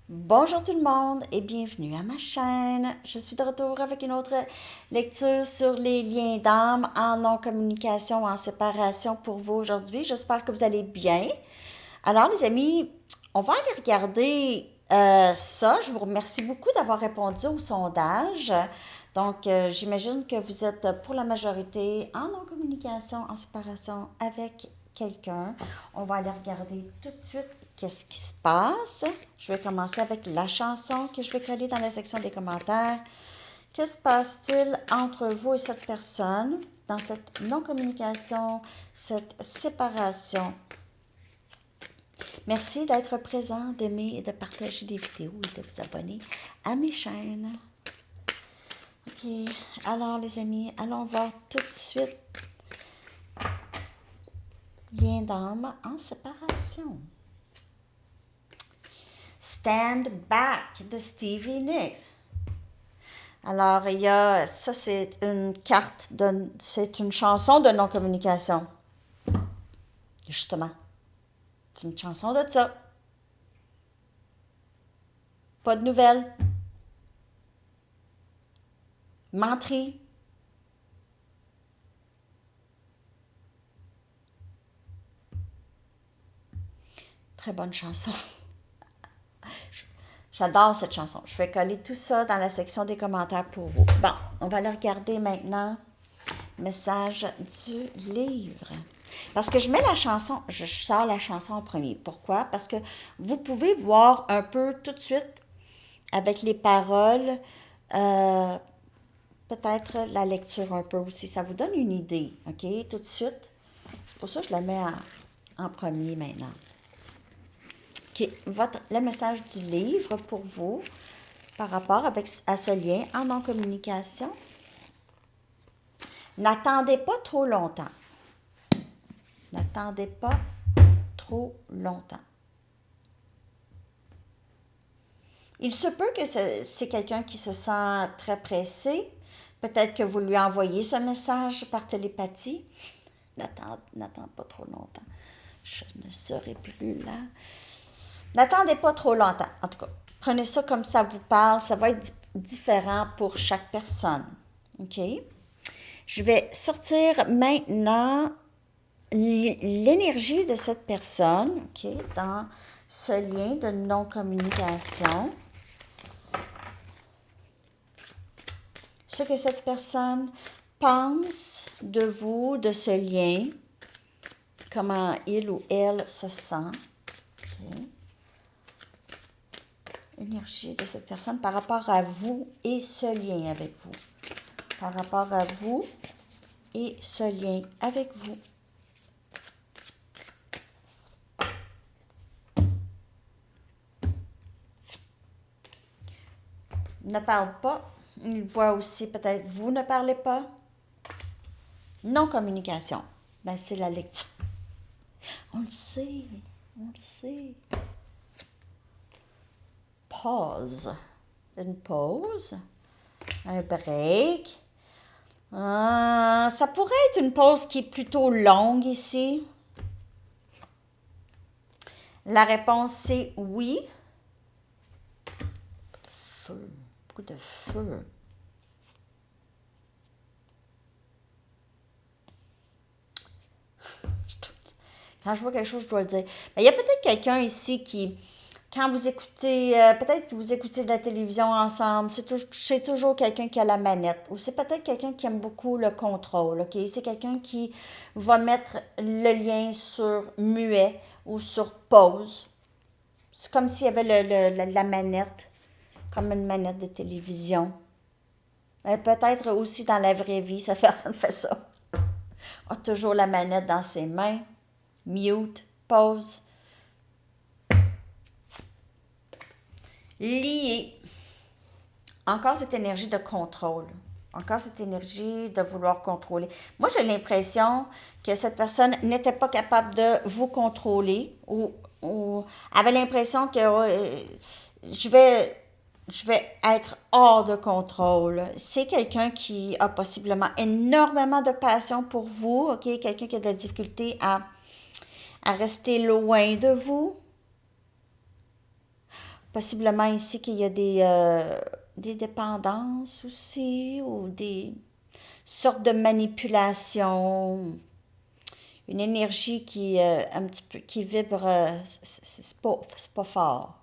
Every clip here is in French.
Bonjour tout le monde et bienvenue à ma chaîne. Je suis de retour avec une autre lecture sur les liens d'âme en non-communication, en séparation pour vous aujourd'hui. J'espère que vous allez bien. Alors les amis, on va aller regarder ça. Je vous remercie beaucoup d'avoir répondu au sondage. Donc j'imagine que vous êtes pour la majorité en non-communication, en séparation avec quelqu'un. On va aller regarder tout de suite qu'est-ce qui se passe. Je vais commencer avec la chanson que je vais coller dans la section des commentaires. Que se passe-t-il entre vous et cette personne dans cette non-communication, cette séparation? Merci d'être présent, d'aimer et de partager des vidéos et de vous abonner à mes chaînes. Ok, alors les amis, allons voir tout de suite lien d'âme en séparation. Stand Back de Stevie Nicks. Alors, il y a, ça c'est une carte, c'est une chanson de non-communication. Justement, c'est une chanson de ça. Pas de nouvelles. Menterie. Très bonne chanson. J'adore cette chanson. Je vais coller tout ça dans la section des commentaires pour vous. Bon, on va aller regarder maintenant. Message du livre. Parce que je mets la chanson, je sors la chanson en premier. Pourquoi? Parce que vous pouvez voir un peu tout de suite avec les paroles, peut-être la lecture un peu aussi. Ça vous donne une idée, OK? Tout de suite. C'est pour ça que je la mets en premier maintenant. OK. Le message du livre pour vous par rapport à ce lien en non-communication. N'attendez pas trop longtemps. N'attendez pas trop longtemps. Il se peut que c'est quelqu'un qui se sent très pressé. Peut-être que vous lui envoyez ce message par télépathie. N'attends pas trop longtemps. Je ne serai plus là. N'attendez pas trop longtemps. En tout cas, prenez ça comme ça vous parle. Ça va être différent pour chaque personne. OK? Je vais sortir maintenant l'énergie de cette personne, OK, dans ce lien de non-communication. Ce que cette personne pense de vous, de ce lien, comment il ou elle se sent. Okay. Énergie de cette personne par rapport à vous et ce lien avec vous. Par rapport à vous et ce lien avec vous. Ne parle pas. Il voit aussi peut-être vous ne parlez pas. Non-communication. Ben, c'est la lecture. On le sait. On le sait. Pause. Une pause. Un break. Ça pourrait être une pause qui est plutôt longue ici. La réponse, c'est oui. Feu. Beaucoup de feu. Quand je vois quelque chose, je dois le dire. Mais il y a peut-être quelqu'un ici qui, quand vous écoutez, peut-être que vous écoutez de la télévision ensemble, c'est toujours quelqu'un qui a la manette. Ou c'est peut-être quelqu'un qui aime beaucoup le contrôle, OK? C'est quelqu'un qui va mettre le lien sur muet ou sur pause. C'est comme s'il y avait la manette, comme une manette de télévision. Peut-être aussi dans la vraie vie, cette personne fait ça. A toujours la manette dans ses mains. Mute, pause. Lié. Encore cette énergie de contrôle. Encore cette énergie de vouloir contrôler. Moi, j'ai l'impression que cette personne n'était pas capable de vous contrôler ou avait l'impression que je vais être hors de contrôle. C'est quelqu'un qui a possiblement énormément de passion pour vous, OK? Quelqu'un qui a de la difficulté à rester loin de vous. Possiblement ici qu'il y a des dépendances aussi, ou des sortes de manipulations, une énergie qui, un petit peu, qui vibre, c'est pas fort,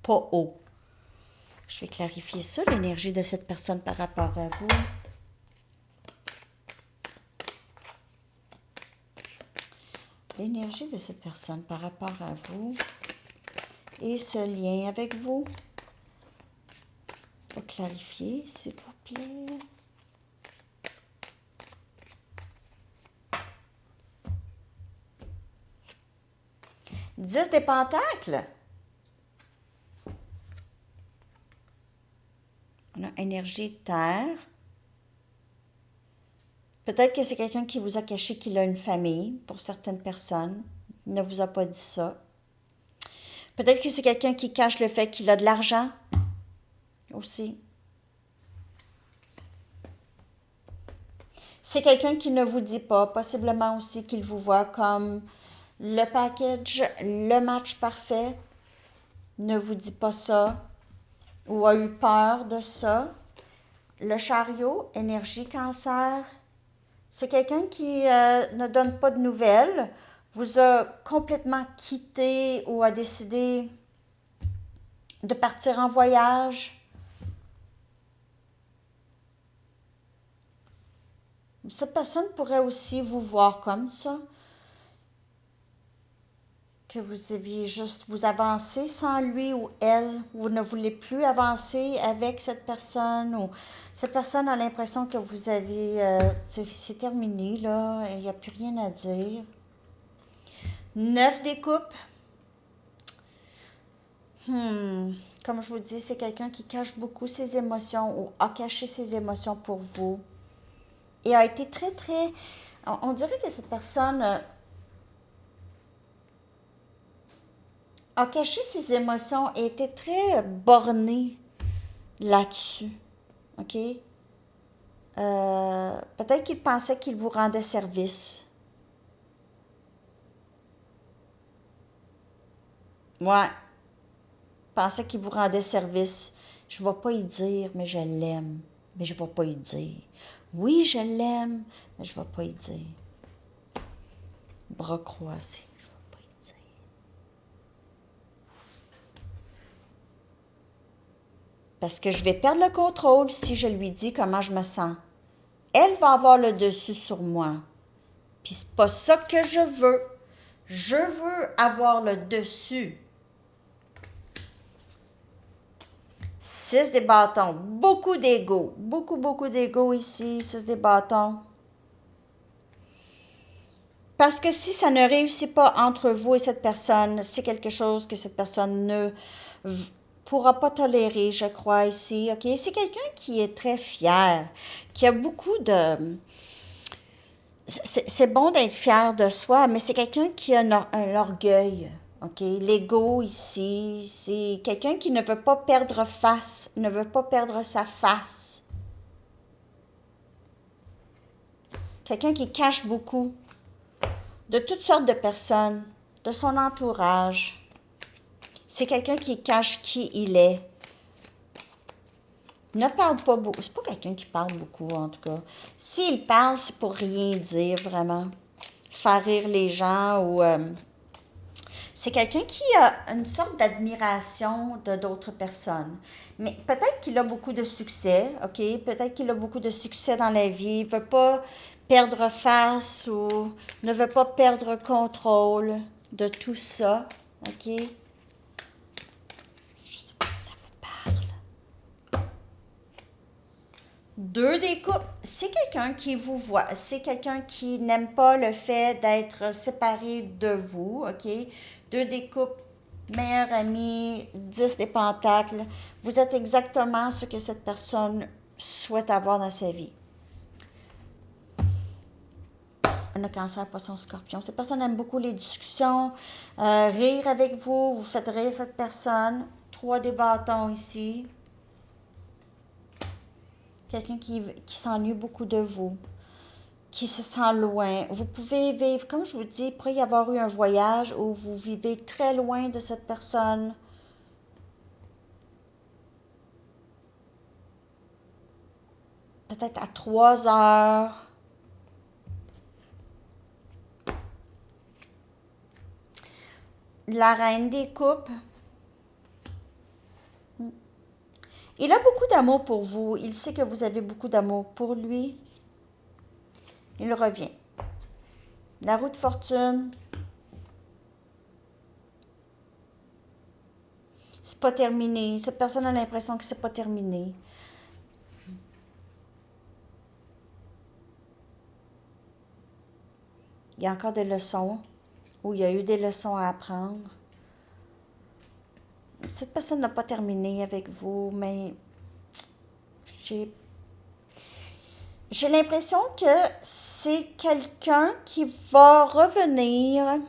pas haut. Je vais clarifier ça, l'énergie de cette personne par rapport à vous. L'énergie de cette personne par rapport à vous et ce lien avec vous. Pour clarifier, s'il vous plaît. Dix des pentacles. On a énergie de terre. Peut-être que c'est quelqu'un qui vous a caché qu'il a une famille, pour certaines personnes. Il ne vous a pas dit ça. Peut-être que c'est quelqu'un qui cache le fait qu'il a de l'argent aussi. C'est quelqu'un qui ne vous dit pas, possiblement aussi qu'il vous voit comme le package, le match parfait, ne vous dit pas ça ou a eu peur de ça. Le chariot, énergie cancer, c'est quelqu'un qui ne donne pas de nouvelles, vous a complètement quitté ou a décidé de partir en voyage. Cette personne pourrait aussi vous voir comme ça, que vous aviez juste, vous avancez sans lui ou elle, vous ne voulez plus avancer avec cette personne, ou cette personne a l'impression que vous avez, c'est terminé là, il n'y a plus rien à dire. 9 des coupes. Comme je vous dis, c'est quelqu'un qui cache beaucoup ses émotions ou a caché ses émotions pour vous. Et a été très, très... On dirait que cette personne a caché ses émotions et était très bornée là-dessus. OK? Peut-être qu'il pensait qu'il vous rendait service. Ouais. Pensait qu'il vous rendait service. Je ne vais pas y dire, mais je l'aime. Mais je ne vais pas y dire. Oui, je l'aime, mais je ne vais pas y dire. Bras croisés, je ne vais pas y dire. Parce que je vais perdre le contrôle si je lui dis comment je me sens. Elle va avoir le dessus sur moi. Puis c'est pas ça que je veux. Je veux avoir le dessus. 6 des bâtons. Beaucoup d'ego. Beaucoup, beaucoup d'ego ici. 6 des bâtons. Parce que si ça ne réussit pas entre vous et cette personne, c'est quelque chose que cette personne ne pourra pas tolérer, je crois, ici. OK? C'est quelqu'un qui est très fier, qui a beaucoup de... C'est bon d'être fier de soi, mais c'est quelqu'un qui a un orgueil. OK? L'ego ici, c'est quelqu'un qui ne veut pas perdre face, ne veut pas perdre sa face. Quelqu'un qui cache beaucoup de toutes sortes de personnes, de son entourage. C'est quelqu'un qui cache qui il est. Ne parle pas beaucoup. C'est pas quelqu'un qui parle beaucoup, en tout cas. S'il parle, c'est pour rien dire, vraiment. Faire rire les gens ou... c'est quelqu'un qui a une sorte d'admiration de d'autres personnes. Mais peut-être qu'il a beaucoup de succès, OK? Peut-être qu'il a beaucoup de succès dans la vie. Il ne veut pas perdre face ou ne veut pas perdre contrôle de tout ça, OK? Je ne sais pas si ça vous parle. 2 des coupes, c'est quelqu'un qui vous voit. C'est quelqu'un qui n'aime pas le fait d'être séparé de vous, OK? 2 des coupes, meilleur ami, 10 des pentacles. Vous êtes exactement ce que cette personne souhaite avoir dans sa vie. On a Cancer, Poisson, Scorpion. Cette personne aime beaucoup les discussions, rire avec vous, vous faites rire cette personne. 3 des bâtons ici. Quelqu'un qui s'ennuie beaucoup de vous, qui se sent loin. Vous pouvez vivre, comme je vous dis, il pourrait y avoir eu un voyage où vous vivez très loin de cette personne. peut-être à 3 heures. La reine des coupes. Il a beaucoup d'amour pour vous. Il sait que vous avez beaucoup d'amour pour lui. Il revient. La roue de fortune. C'est pas terminé. Cette personne a l'impression que c'est pas terminé. Il y a encore des leçons, ou il y a eu des leçons à apprendre. Cette personne n'a pas terminé avec vous, mais j'ai l'impression que c'est quelqu'un qui va revenir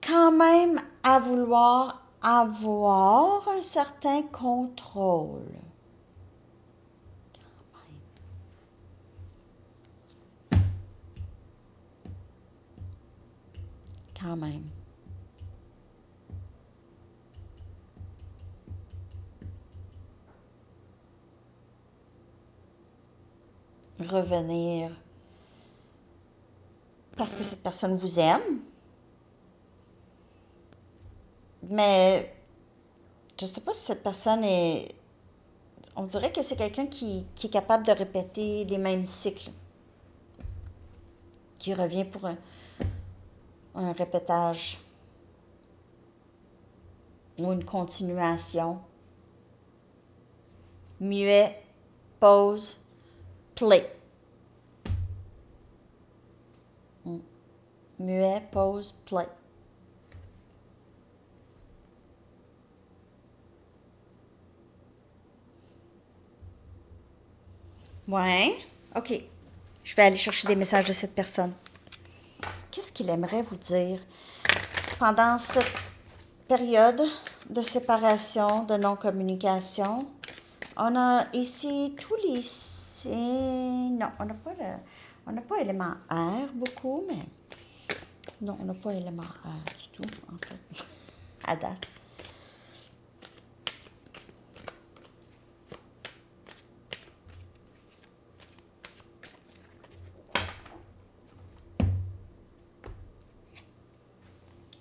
quand même à vouloir avoir un certain contrôle. Quand même. Revenir. Parce que cette personne vous aime. Mais je ne sais pas si cette personne est... On dirait que c'est quelqu'un qui est capable de répéter les mêmes cycles. Qui revient pour un répétage. Ou une continuation. Muet, pause, play. Muet, pause, play. Ouais, ok. Je vais aller chercher des messages de cette personne. Qu'est-ce qu'il aimerait vous dire pendant cette période de séparation, de non-communication? On a ici tous les signes. Non, on n'a pas élément R beaucoup, mais non, on n'a pas élément R du tout, en fait, à date.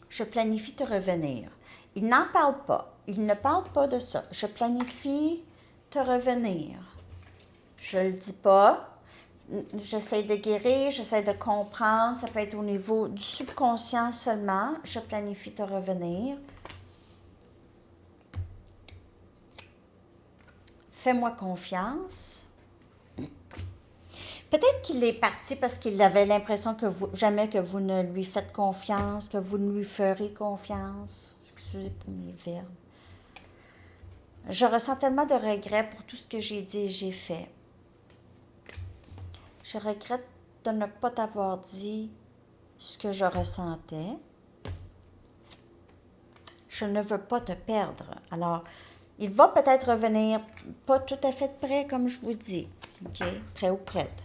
Je planifie te revenir. Il n'en parle pas. Il ne parle pas de ça. Je planifie te revenir. Je le dis pas. J'essaie de guérir, j'essaie de comprendre. Ça peut être au niveau du subconscient seulement. Je planifie te revenir. Fais-moi confiance. Peut-être qu'il est parti parce qu'il avait l'impression que jamais que vous ne lui faites confiance, que vous ne lui ferez confiance. Excusez pour mes verbes. Je ressens tellement de regrets pour tout ce que j'ai dit et j'ai fait. Je regrette de ne pas t'avoir dit ce que je ressentais. Je ne veux pas te perdre. Alors, il va peut-être revenir pas tout à fait prêt, comme je vous dis. OK? Prêt ou prête.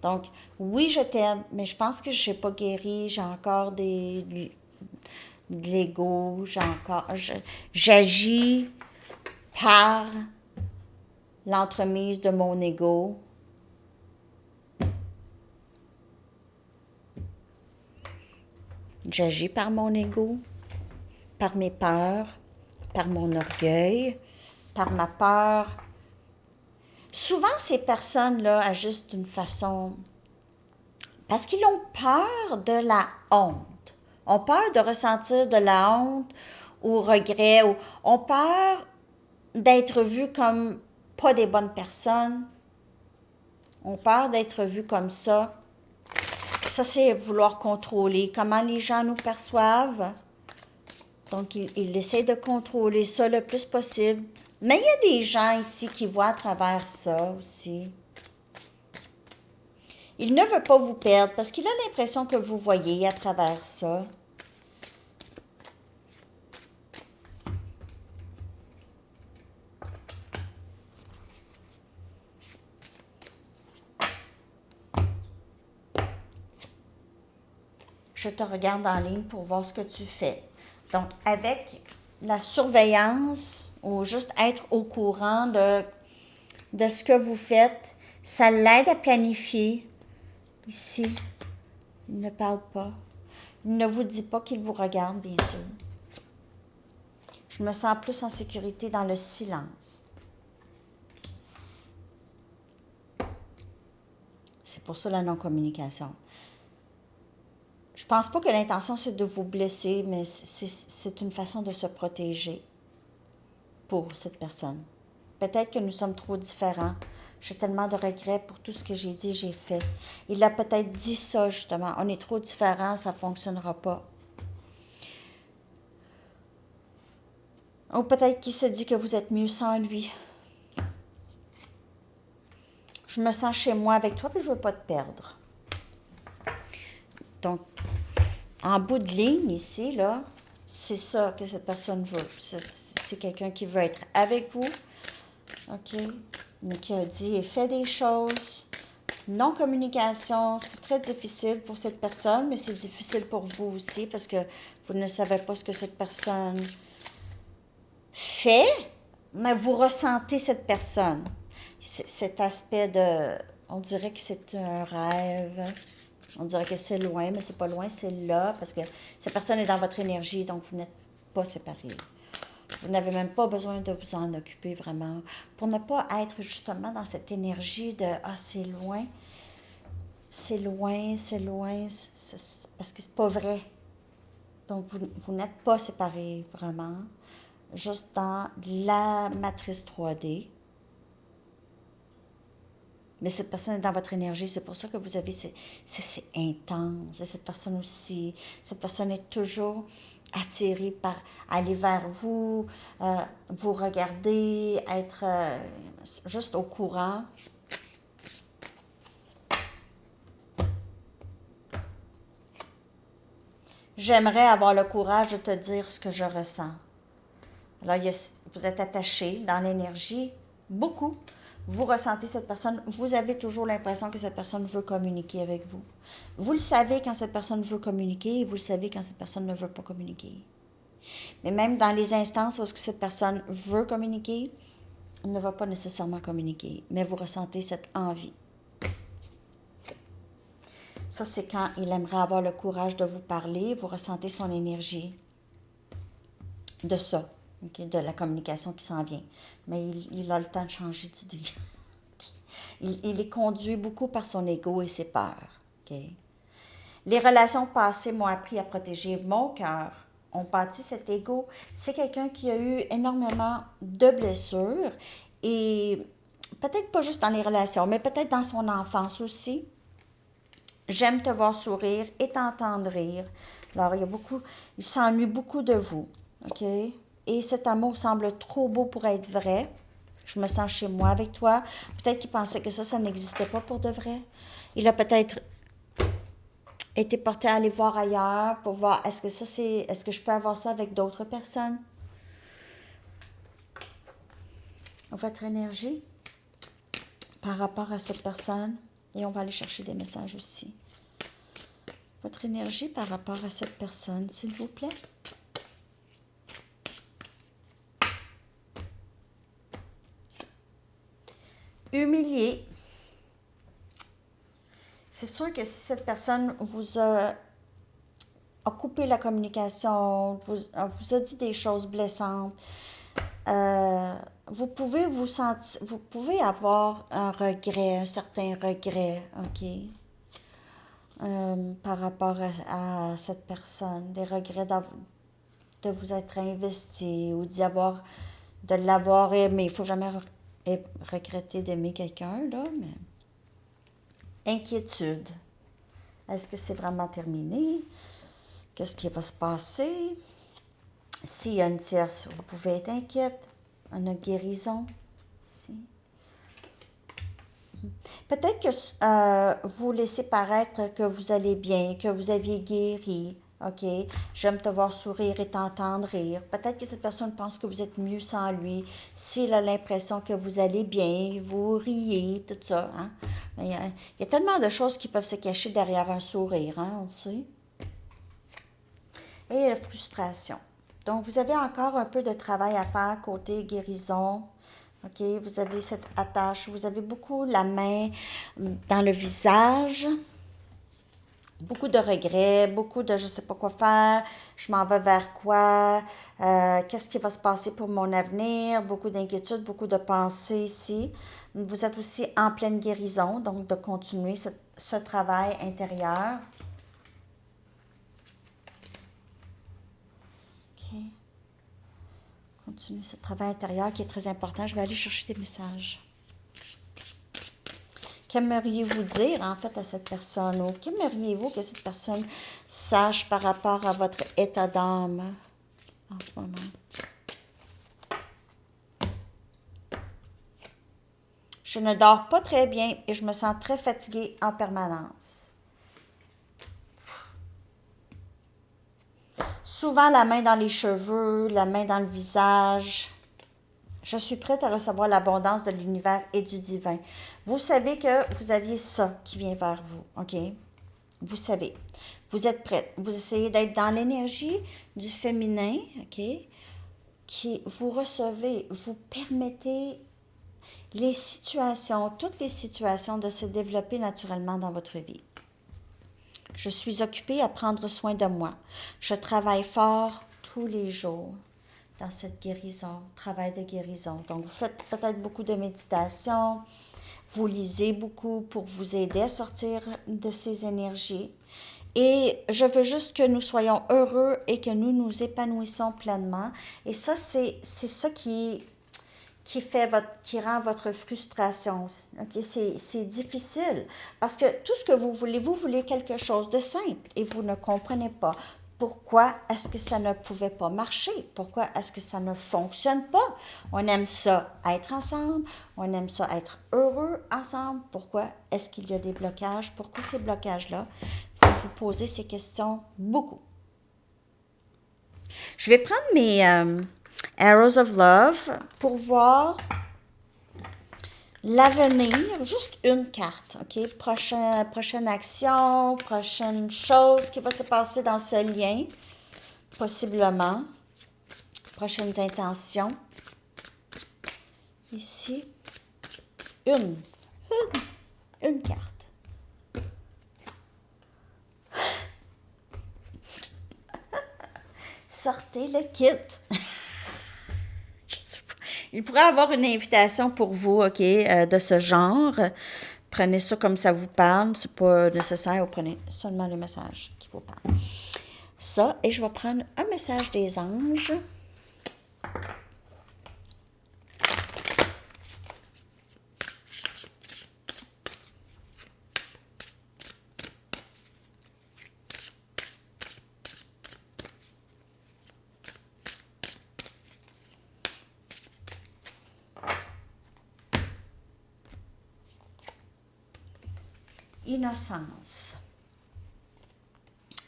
Donc, oui, je t'aime, mais je pense que je n'ai pas guéri. J'ai encore de l'ego. J'agis par l'entremise de mon ego. J'agis par mon ego, par mes peurs, par mon orgueil, par ma peur. Souvent, ces personnes-là agissent d'une façon... Parce qu'ils ont peur de la honte. Ont peur de ressentir de la honte ou regret. Ou ont peur d'être vus comme pas des bonnes personnes. Ont peur d'être vus comme ça. Ça, c'est vouloir contrôler comment les gens nous perçoivent. Donc, il essaie de contrôler ça le plus possible. Mais il y a des gens ici qui voient à travers ça aussi. Il ne veut pas vous perdre parce qu'il a l'impression que vous voyez à travers ça. Je te regarde en ligne pour voir ce que tu fais. Donc, avec la surveillance ou juste être au courant de ce que vous faites. Ça l'aide à planifier. Ici, il ne parle pas. Il ne vous dit pas qu'il vous regarde, bien sûr. Je me sens plus en sécurité dans le silence. C'est pour ça la non-communication. Je pense pas que l'intention c'est de vous blesser, mais c'est une façon de se protéger pour cette personne. Peut-être que nous sommes trop différents. J'ai tellement de regrets pour tout ce que j'ai dit, j'ai fait. Il a peut-être dit ça, justement. On est trop différents, ça ne fonctionnera pas. Ou peut-être qu'il se dit que vous êtes mieux sans lui. Je me sens chez moi avec toi, puis je ne veux pas te perdre. Donc, en bout de ligne, ici, là, c'est ça que cette personne veut. C'est quelqu'un qui veut être avec vous, OK? Mais qui a dit et fait des choses. Non-communication, c'est très difficile pour cette personne, mais c'est difficile pour vous aussi parce que vous ne savez pas ce que cette personne fait, mais vous ressentez cette personne. Cet aspect de... On dirait que c'est un rêve. On dirait que c'est loin, mais c'est pas loin, c'est là, parce que cette personne est dans votre énergie, donc vous n'êtes pas séparés. Vous n'avez même pas besoin de vous en occuper vraiment. Pour ne pas être justement dans cette énergie de « Ah, c'est loin », c'est loin, c'est loin, parce que c'est pas vrai. Donc, vous n'êtes pas séparés vraiment, juste dans la matrice 3D. Mais cette personne est dans votre énergie, c'est pour ça que vous avez, c'est intense. Et cette personne aussi, cette personne est toujours attirée par aller vers vous, vous regarder, être juste au courant. J'aimerais avoir le courage de te dire ce que je ressens. Alors, vous êtes attaché dans l'énergie, beaucoup. Vous ressentez cette personne, vous avez toujours l'impression que cette personne veut communiquer avec vous. Vous le savez quand cette personne veut communiquer et vous le savez quand cette personne ne veut pas communiquer. Mais même dans les instances où cette personne veut communiquer, elle ne va pas nécessairement communiquer, mais vous ressentez cette envie. Ça, c'est quand il aimerait avoir le courage de vous parler, vous ressentez son énergie de ça. Okay, de la communication qui s'en vient. Mais il a le temps de changer d'idée. Il est conduit beaucoup par son ego et ses peurs. Okay? Les relations passées m'ont appris à protéger mon cœur. On bâtit cet ego. C'est quelqu'un qui a eu énormément de blessures et peut-être pas juste dans les relations, mais peut-être dans son enfance aussi. J'aime te voir sourire et t'entendre rire. Alors, il s'ennuie beaucoup de vous. OK? Et cet amour semble trop beau pour être vrai. Je me sens chez moi avec toi. Peut-être qu'il pensait que ça n'existait pas pour de vrai. Il a peut-être été porté à aller voir ailleurs pour voir est-ce que je peux avoir ça avec d'autres personnes. Votre énergie par rapport à cette personne. Et on va aller chercher des messages aussi. Votre énergie par rapport à cette personne, s'il vous plaît. Humilié. C'est sûr que si cette personne vous a coupé la communication, vous a dit des choses blessantes, vous pouvez avoir un regret, un certain regret, OK, par rapport à cette personne, des regrets de vous être investi ou de l'avoir aimé. Il ne faut jamais regretter d'aimer quelqu'un, là, mais... Inquiétude. Est-ce que c'est vraiment terminé? Qu'est-ce qui va se passer? S'il y a une tierce, vous pouvez être inquiète. Une guérison. Ici. Peut-être que vous laissez paraître que vous allez bien, que vous aviez guéri. OK? J'aime te voir sourire et t'entendre rire. Peut-être que cette personne pense que vous êtes mieux sans lui. S'il a l'impression que vous allez bien, vous riez, tout ça. Hein? Il y a tellement de choses qui peuvent se cacher derrière un sourire, hein, on le sait. Et la frustration. Donc, vous avez encore un peu de travail à faire côté guérison. OK? Vous avez cette attache. Vous avez beaucoup la main dans le visage. Beaucoup de regrets, beaucoup de je ne sais pas quoi faire, je m'en vais vers quoi, qu'est-ce qui va se passer pour mon avenir, beaucoup d'inquiétudes, beaucoup de pensées ici. Vous êtes aussi en pleine guérison, donc de continuer ce travail intérieur. OK. Continuez ce travail intérieur qui est très important. Je vais aller chercher des messages. Qu'aimeriez-vous dire, en fait, à cette personne? Ou qu'aimeriez-vous que cette personne sache par rapport à votre état d'âme en ce moment? Je ne dors pas très bien et je me sens très fatiguée en permanence. Souvent la main dans les cheveux, la main dans le visage. Je suis prête à recevoir l'abondance de l'univers et du divin. Vous savez que vous aviez ça qui vient vers vous, OK? Vous savez. Vous êtes prête. Vous essayez d'être dans l'énergie du féminin, OK? Qui vous recevez, vous permettez les situations, toutes les situations de se développer naturellement dans votre vie. Je suis occupée à prendre soin de moi. Je travaille fort tous les jours dans cette guérison, travail de guérison. Donc, vous faites peut-être beaucoup de méditation, vous lisez beaucoup pour vous aider à sortir de ces énergies. Et je veux juste que nous soyons heureux et que nous nous épanouissons pleinement. Et ça, c'est ça qui rend votre frustration. Okay? C'est difficile parce que tout ce que vous voulez quelque chose de simple et vous ne comprenez pas. Pourquoi est-ce que ça ne pouvait pas marcher? Pourquoi est-ce que ça ne fonctionne pas? On aime ça être ensemble, on aime ça être heureux ensemble. Pourquoi est-ce qu'il y a des blocages? Pourquoi ces blocages-là? Vous vous posez ces questions beaucoup. Je vais prendre mes Arrows of Love pour voir l'avenir, juste une carte, OK? Prochaine action, prochaine chose qui va se passer dans ce lien, possiblement. Prochaines intentions. Ici, une carte. Sortez le kit. Il pourrait y avoir une invitation pour vous, OK, de ce genre. Prenez ça comme ça vous parle. C'est pas nécessaire. Vous prenez seulement le message qui vous parle. Ça, et je vais prendre un message des anges. Innocence.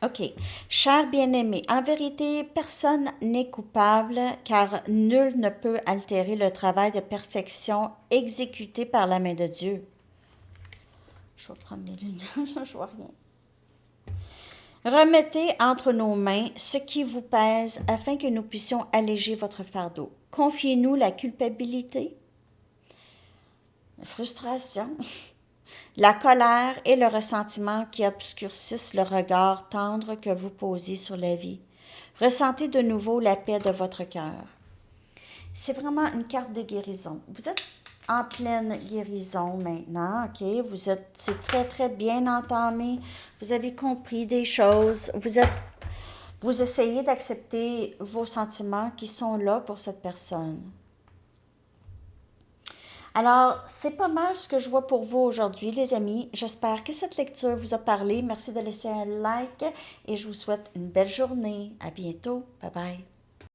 OK. Cher bien-aimé, en vérité, personne n'est coupable car nul ne peut altérer le travail de perfection exécuté par la main de Dieu. Je vais prendre mes lunettes, je vois rien. Remettez entre nos mains ce qui vous pèse afin que nous puissions alléger votre fardeau. Confiez-nous la culpabilité, la frustration, la colère et le ressentiment qui obscurcissent le regard tendre que vous posez sur la vie. Ressentez de nouveau la paix de votre cœur. C'est vraiment une carte de guérison. Vous êtes en pleine guérison maintenant, OK? C'est très, très bien entamé. Vous avez compris des choses. Vous essayez d'accepter vos sentiments qui sont là pour cette personne. Alors, c'est pas mal ce que je vois pour vous aujourd'hui, les amis. J'espère que cette lecture vous a parlé. Merci de laisser un like et je vous souhaite une belle journée. À bientôt. Bye bye.